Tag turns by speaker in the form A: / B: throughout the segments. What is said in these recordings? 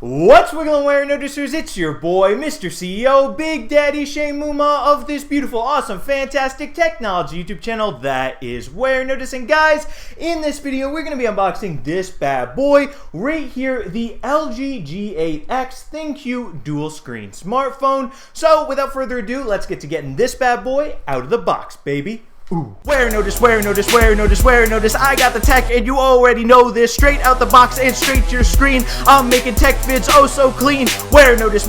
A: What's wiggling, Warenoticers? It's your boy, Mr. CEO, Big Daddy Shane Mumma of this beautiful, awesome, fantastic technology YouTube channel that is Warenotice. And guys, in this video, we're going to be unboxing this bad boy right here, the LG G8X ThinQ dual screen smartphone. So without further ado, let's get to getting this bad boy out of the box, baby. Ooh. Warenotice, I got the tech and you already know this. Straight out the box and straight to your screen. I'm making tech vids oh so clean. Warenotice,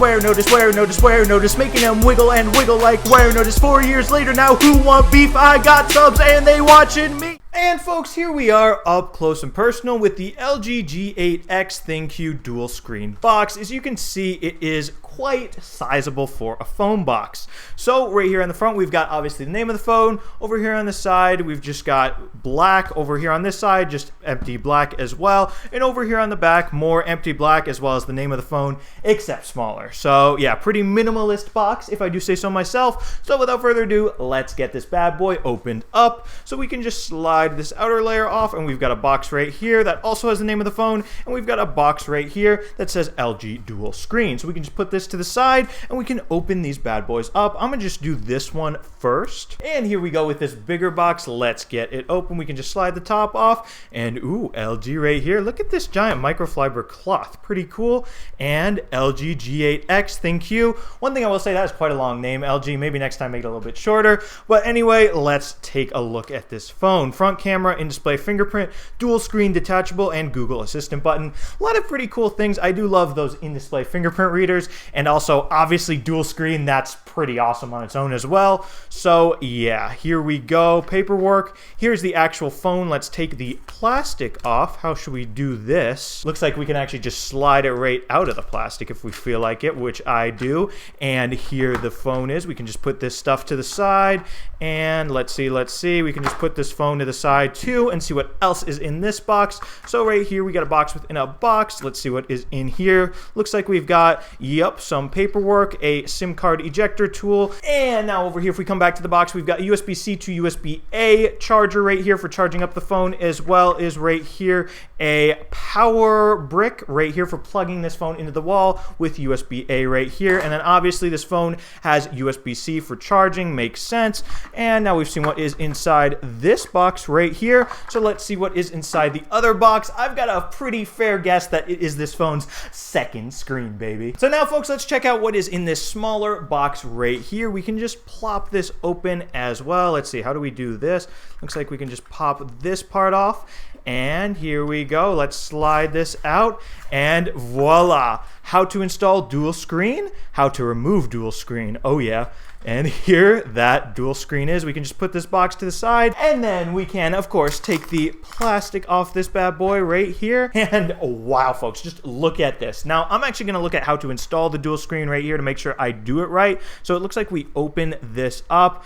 A: making them wiggle and wiggle like Warenotice. 4 years later now, who want beef? I got subs and they watching me. And folks, here we are up close and personal with the LG G8X ThinQ dual screen box. As you can see, it is quite sizable for a phone box. So right here on the front, we've got obviously the name of the phone. Over here on the side, we've just got black. Over here on this side, just empty black as well. And over here on the back, more empty black as well as the name of the phone, except smaller. So yeah, pretty minimalist box if I do say so myself. So without further ado, let's get this bad boy opened up. So we can just slide this outer layer off, and we've got a box right here that also has the name of the phone, and we've got a box right here that says LG dual screen. So we can just put this to the side and we can open these bad boys up. I'm gonna just do this one first, and here we go with this bigger box. Let's get it open. We can just slide the top off, and ooh, LG right here. Look at this giant microfiber cloth, pretty cool. And LG G8X ThinQ. One thing I will say, that is quite a long name, LG. Maybe next time make it a little bit shorter, but anyway, let's take a look at this phone. Front camera, in-display fingerprint, dual screen detachable, and Google Assistant button. A lot of pretty cool things. I do love those in-display fingerprint readers, and also obviously dual screen. That's pretty awesome on its own as well. So yeah, here we go. Paperwork. Here's the actual phone. Let's take the plastic off. How should we do this? Looks like we can actually just slide it right out of the plastic if we feel like it, which I do. And here the phone is. We can just put this stuff to the side, and let's see. We can just put this phone to the side too and see what else is in this box. So right here we got a box within a box. Let's see what is in here. Looks like we've got, yep, some paperwork, a SIM card ejector tool, and now over here if we come back to the box, we've got USB-C to USB-A charger right here for charging up the phone, as well as right here a power brick right here for plugging this phone into the wall with USB-A right here. And then obviously this phone has USB-C for charging, makes sense. And now we've seen what is inside this box right here. So let's see what is inside the other box. I've got a pretty fair guess that it is this phone's second screen, baby. So now folks, let's check out what is in this smaller box right here. We can just plop this open as well. Let's see, how do we do this? Looks like we can just pop this part off. And here we go. Let's slide this out, and voila. How to install dual screen, how to remove dual screen. Oh yeah. And here that dual screen is. We can just put this box to the side, and then we can, of course, take the plastic off this bad boy right here. And wow, folks, just look at this. Now, I'm actually going to look at how to install the dual screen right here to make sure I do it right. So it looks like we open this up.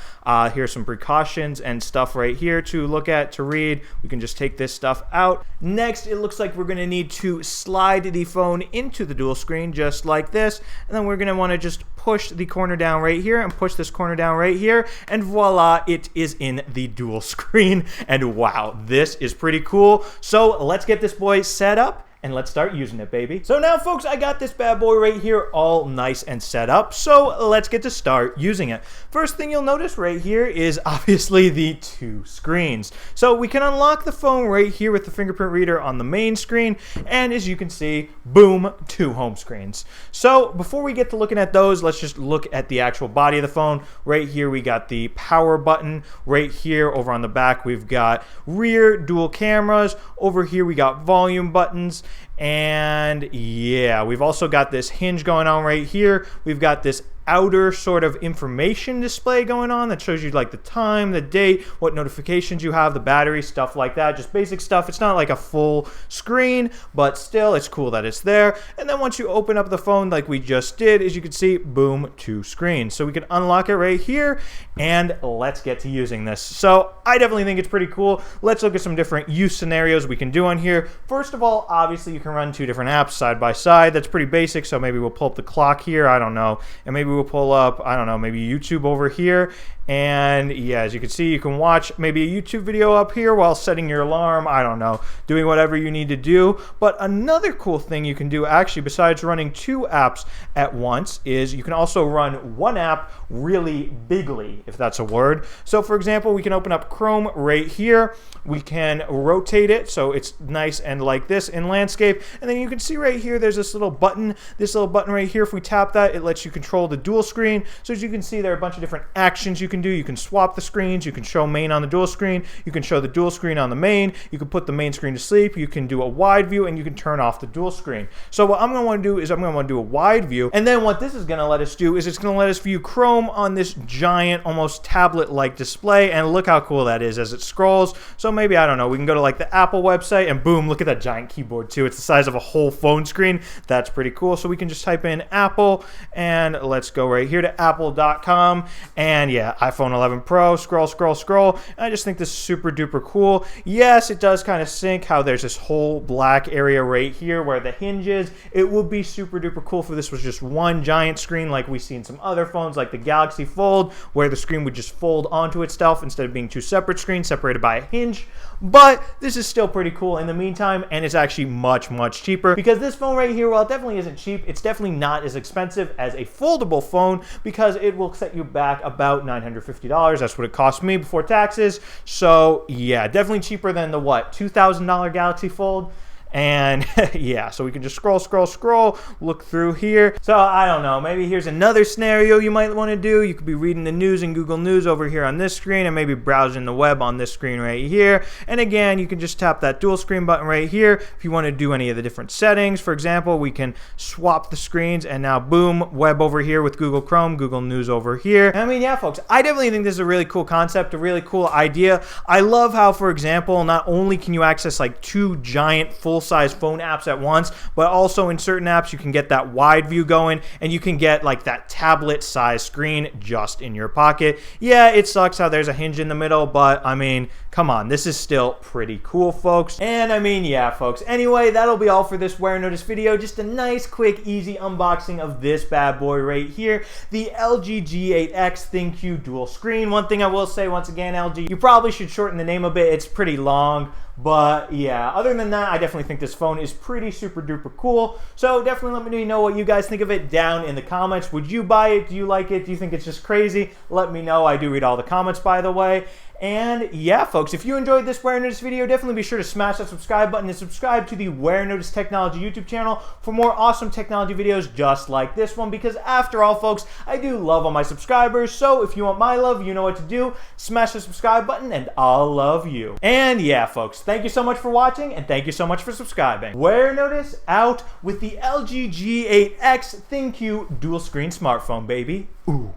A: Here's some precautions and stuff right here to look at, to read. We can just take this stuff out. Next, it looks like we're going to need to slide the phone into the dual screen just like this. And then we're going to want to just push the corner down right here and push this corner down right here, and voila, it is in the dual screen. And wow, this is pretty cool. So let's get this boy set up and let's start using it, baby. So now folks, I got this bad boy right here all nice and set up. So let's get to start using it. First thing you'll notice right here is obviously the two screens. So we can unlock the phone right here with the fingerprint reader on the main screen. And as you can see, boom, two home screens. So before we get to looking at those, let's just look at the actual body of the phone. Right here, we got the power button. Right here over on the back, we've got rear dual cameras. Over here, we got volume buttons. And yeah, we've also got this hinge going on right here. We've got this outer sort of information display going on that shows you like the time, the date, what notifications you have, the battery, stuff like that. Just basic stuff. It's not like a full screen, but still it's cool that it's there. And then once you open up the phone like we just did, as you can see, boom, two screens. So we can unlock it right here, and let's get to using this. So I definitely think it's pretty cool. Let's look at some different use scenarios we can do on here. First of all, obviously you can run two different apps side by side. That's pretty basic. So maybe we'll pull up the clock here. I don't know. And maybe we'll pull up, I don't know, maybe YouTube over here. And yeah, as you can see, you can watch maybe a YouTube video up here while setting your alarm. I don't know, doing whatever you need to do. But another cool thing you can do actually, besides running two apps at once, is you can also run one app really bigly, if that's a word. So for example, we can open up Chrome right here. We can rotate it so it's nice and like this in landscape. And then you can see right here, there's this little button right here. If we tap that, it lets you control the dual screen. So as you can see, there are a bunch of different actions you can do. You can swap the screens. You can show main on the dual screen. You can show the dual screen on the main. You can put the main screen to sleep. You can do a wide view, and you can turn off the dual screen. So what I'm going to want to do is I'm going to want to do a wide view. And then what this is going to let us do is it's going to let us view Chrome on this giant, almost tablet-like display. And look how cool that is as it scrolls. So maybe, I don't know, we can go to like the Apple website, and boom, look at that giant keyboard too. It's the size of a whole phone screen. That's pretty cool. So we can just type in Apple, and let's go right here to apple.com. And yeah, iPhone 11 Pro, scroll. And I just think this is super duper cool. Yes, it does kind of sync how there's this whole black area right here where the hinge is. It would be super duper cool if this was just one giant screen like we see in some other phones like the Galaxy Fold, where the screen would just fold onto itself instead of being two separate screens separated by a hinge. But this is still pretty cool in the meantime, and it's actually much cheaper, because this phone right here, while it definitely isn't cheap, it's definitely not as expensive as a foldable phone, because it will set you back about $950. That's what it cost me before taxes. So yeah, definitely cheaper than the what, $2,000 Galaxy Fold. And yeah, so we can just scroll, look through here. So I don't know, maybe here's another scenario you might want to do. You could be reading the news in Google News over here on this screen, and maybe browsing the web on this screen right here. And again, you can just tap that dual screen button right here if you want to do any of the different settings. For example, we can swap the screens, and now boom, web over here with Google Chrome, Google News over here. And I mean, yeah, folks, I definitely think this is a really cool concept, a really cool idea. I love how, for example, not only can you access like two giant full-size phone apps at once, but also in certain apps you can get that wide view going, and you can get like that tablet size screen just in your pocket. Yeah, it sucks how there's a hinge in the middle, but I mean, come on, this is still pretty cool, folks. And I mean, yeah, folks, anyway, that'll be all for this Warenotice video. Just a nice, quick, easy unboxing of this bad boy right here, the LG G8X ThinQ dual screen. One thing I will say, once again, LG, you probably should shorten the name a bit. It's pretty long. But yeah, other than that, I definitely think this phone is pretty super duper cool. So definitely let me know what you guys think of it down in the comments. Would you buy it? Do you like it? Do you think it's just crazy? Let me know. I do read all the comments, by the way. And yeah, folks, if you enjoyed this Warenotice video, definitely be sure to smash that subscribe button and subscribe to the Warenotice Technology YouTube channel for more awesome technology videos just like this one, because after all, folks, I do love all my subscribers. So if you want my love, you know what to do. Smash the subscribe button and I'll love you. And yeah, folks, thank you so much for watching, and thank you so much for subscribing. Warenotice out with the LG G8X ThinQ dual screen smartphone, baby. Ooh.